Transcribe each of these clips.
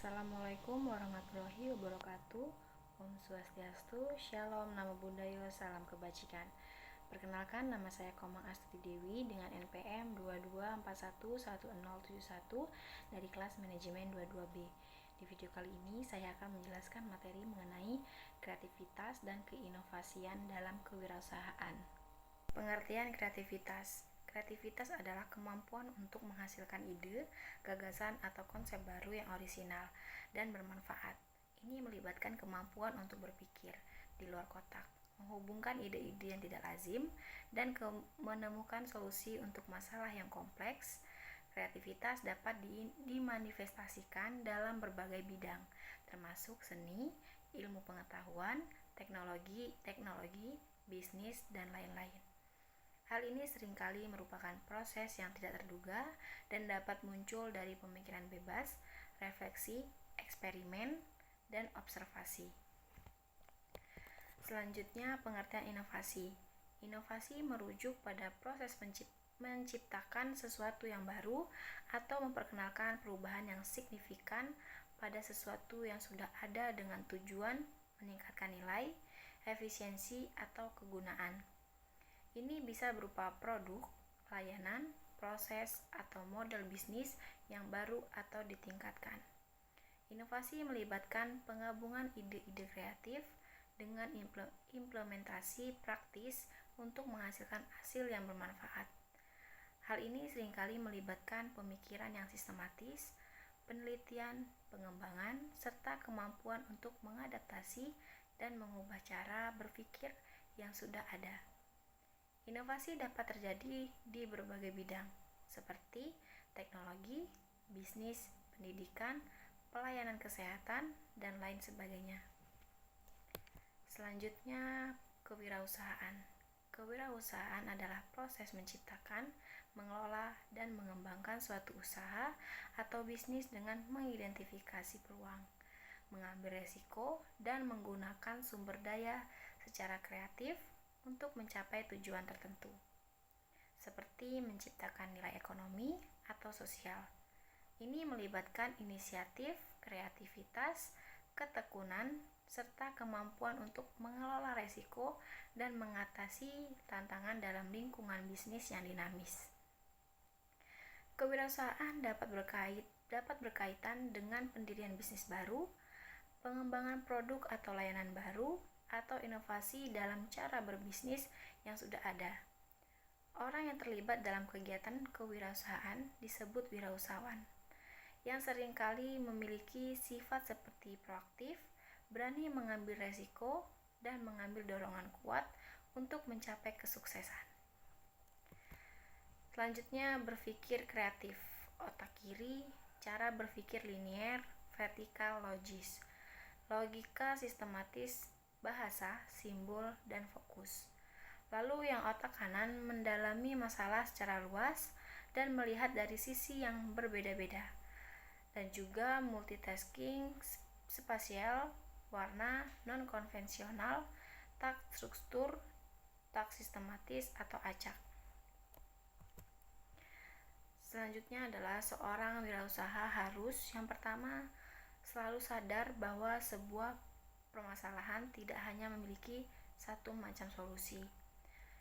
Assalamualaikum warahmatullahi wabarakatuh. Om Swastiastu, Shalom, Namo Buddhaya, Salam Kebajikan. Perkenalkan, nama saya Komang Astuti Dewi dengan NPM 22411071 dari kelas manajemen 22B. Di video kali ini saya akan menjelaskan materi mengenai kreativitas dan keinovasian dalam kewirausahaan. Pengertian kreativitas. Kreativitas adalah kemampuan untuk menghasilkan ide, gagasan, atau konsep baru yang orisinal dan bermanfaat. Ini melibatkan kemampuan untuk berpikir di luar kotak, menghubungkan ide-ide yang tidak lazim, dan menemukan solusi untuk masalah yang kompleks. Kreativitas dapat dimanifestasikan dalam berbagai bidang, termasuk seni, ilmu pengetahuan, teknologi, bisnis, dan lain-lain. Hal ini seringkali merupakan proses yang tidak terduga dan dapat muncul dari pemikiran bebas, refleksi, eksperimen, dan observasi. Selanjutnya, pengertian inovasi. Inovasi merujuk pada proses menciptakan sesuatu yang baru atau memperkenalkan perubahan yang signifikan pada sesuatu yang sudah ada dengan tujuan meningkatkan nilai, efisiensi, atau kegunaan. Ini bisa berupa produk, layanan, proses, atau model bisnis yang baru atau ditingkatkan. Inovasi melibatkan penggabungan ide-ide kreatif dengan implementasi praktis untuk menghasilkan hasil yang bermanfaat. Hal ini seringkali melibatkan pemikiran yang sistematis, penelitian, pengembangan, serta kemampuan untuk mengadaptasi dan mengubah cara berpikir yang sudah ada. Inovasi dapat terjadi di berbagai bidang, seperti teknologi, bisnis, pendidikan, pelayanan kesehatan, dan lain sebagainya. Selanjutnya, kewirausahaan. Kewirausahaan adalah proses menciptakan, mengelola, dan mengembangkan suatu usaha atau bisnis dengan mengidentifikasi peluang, mengambil resiko, dan menggunakan sumber daya secara kreatif untuk mencapai tujuan tertentu, seperti menciptakan nilai ekonomi atau sosial. Ini melibatkan inisiatif, kreativitas, ketekunan, serta kemampuan untuk mengelola resiko dan mengatasi tantangan dalam lingkungan bisnis yang dinamis. Kewirausahaan dapat berkaitan dengan pendirian bisnis baru, pengembangan produk atau layanan baru, atau inovasi dalam cara berbisnis yang sudah ada. Orang yang terlibat dalam kegiatan kewirausahaan disebut wirausahawan, yang seringkali memiliki sifat seperti proaktif, berani mengambil resiko, dan mengambil dorongan kuat untuk mencapai kesuksesan. Selanjutnya, berpikir kreatif. Otak kiri, cara berpikir linier, vertikal, logis, logika sistematis, bahasa, simbol, dan fokus. Lalu yang otak kanan mendalami masalah secara luas dan melihat dari sisi yang berbeda-beda, dan juga multitasking, spasial, warna, non-konvensional, tak struktur, tak sistematis, atau acak. Selanjutnya adalah seorang wirausaha harus yang pertama selalu sadar bahwa sebuah permasalahan tidak hanya memiliki satu macam solusi.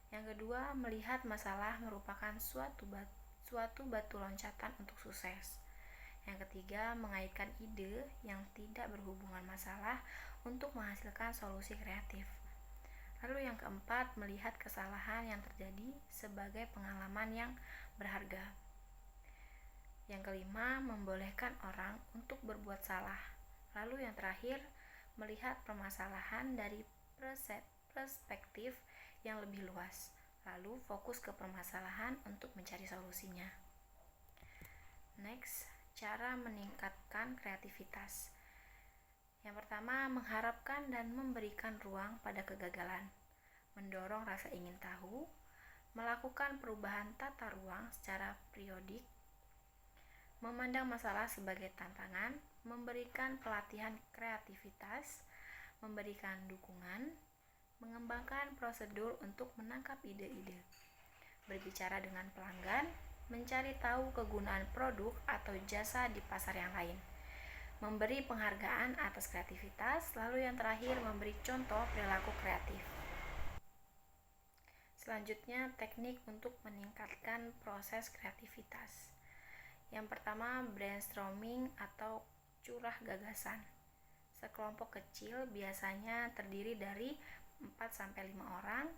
Yang kedua, melihat masalah merupakan suatu batu loncatan untuk sukses. Yang ketiga, mengaitkan ide yang tidak berhubungan masalah untuk menghasilkan solusi kreatif. Lalu yang keempat, melihat kesalahan yang terjadi sebagai pengalaman yang berharga. Yang kelima, membolehkan orang untuk berbuat salah. Lalu yang terakhir, melihat permasalahan dari perspektif yang lebih luas, lalu fokus ke permasalahan untuk mencari solusinya. Next, cara meningkatkan kreativitas. Yang pertama, mengharapkan dan memberikan ruang pada kegagalan, mendorong rasa ingin tahu, melakukan perubahan tata ruang secara periodik, memandang masalah sebagai tantangan, memberikan pelatihan kreativitas, memberikan dukungan, mengembangkan prosedur untuk menangkap ide-ide, berbicara dengan pelanggan, mencari tahu kegunaan produk atau jasa di pasar yang lain, memberi penghargaan atas kreativitas, lalu yang terakhir memberi contoh perilaku kreatif. Selanjutnya, teknik untuk meningkatkan proses kreativitas. Yang pertama, brainstorming atau curah gagasan. Sekelompok kecil biasanya terdiri dari 4-5 orang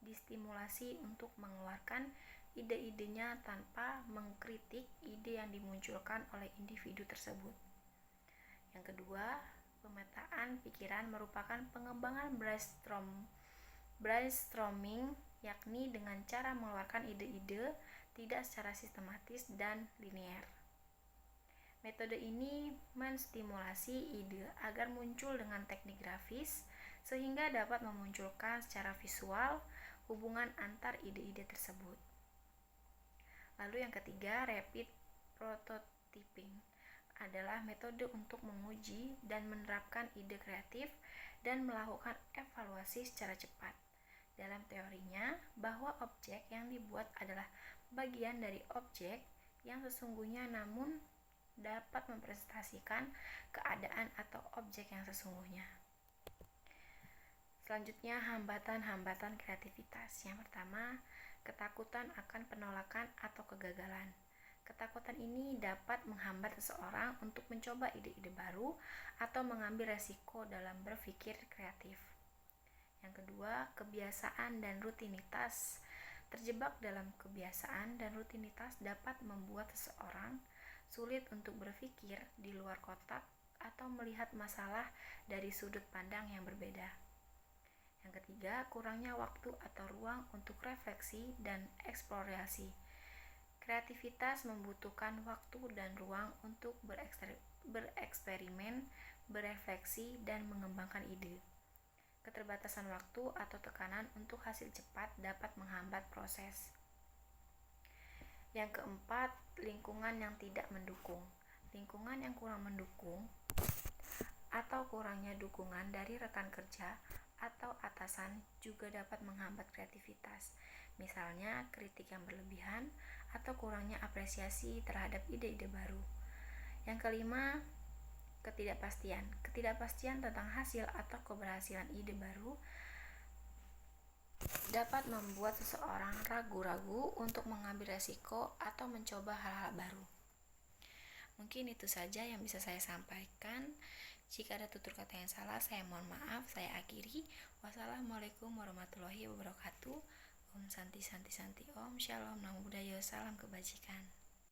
distimulasi untuk mengeluarkan ide-idenya tanpa mengkritik ide yang dimunculkan oleh individu tersebut. Yang kedua, pemetaan pikiran merupakan pengembangan brainstorming, yakni dengan cara mengeluarkan ide-ide tidak secara sistematis dan linier. Metode ini menstimulasi ide agar muncul dengan teknik grafis sehingga dapat memunculkan secara visual hubungan antar ide-ide tersebut. Lalu yang ketiga, rapid prototyping adalah metode untuk menguji dan menerapkan ide kreatif dan melakukan evaluasi secara cepat. Dalam teorinya, bahwa objek yang dibuat adalah bagian dari objek yang sesungguhnya namun dapat mempresentasikan keadaan atau objek yang sesungguhnya. Selanjutnya, hambatan-hambatan kreativitas. Yang pertama, ketakutan akan penolakan atau kegagalan. Ketakutan ini dapat menghambat seseorang untuk mencoba ide-ide baru atau mengambil resiko dalam berpikir kreatif. Yang kedua, kebiasaan dan rutinitas. Terjebak dalam kebiasaan dan rutinitas dapat membuat seseorang sulit untuk berpikir di luar kotak atau melihat masalah dari sudut pandang yang berbeda. Yang ketiga, kurangnya waktu atau ruang untuk refleksi dan eksplorasi. Kreativitas membutuhkan waktu dan ruang untuk bereksperimen, berefleksi, dan mengembangkan ide. Keterbatasan waktu atau tekanan untuk hasil cepat dapat menghambat proses. Yang keempat, lingkungan yang tidak mendukung. Lingkungan yang kurang mendukung atau kurangnya dukungan dari rekan kerja atau atasan juga dapat menghambat kreativitas. Misalnya, kritik yang berlebihan atau kurangnya apresiasi terhadap ide-ide baru. Yang kelima, ketidakpastian tentang hasil atau keberhasilan ide baru dapat membuat seseorang ragu-ragu untuk mengambil resiko atau mencoba hal-hal baru. Mungkin itu saja yang bisa saya sampaikan. Jika ada tutur kata yang salah, saya mohon maaf. Saya akhiri. Wassalamualaikum warahmatullahi wabarakatuh. Om Santi Santi Santi Om Shalom Namo Buddhaya. Salam kebajikan.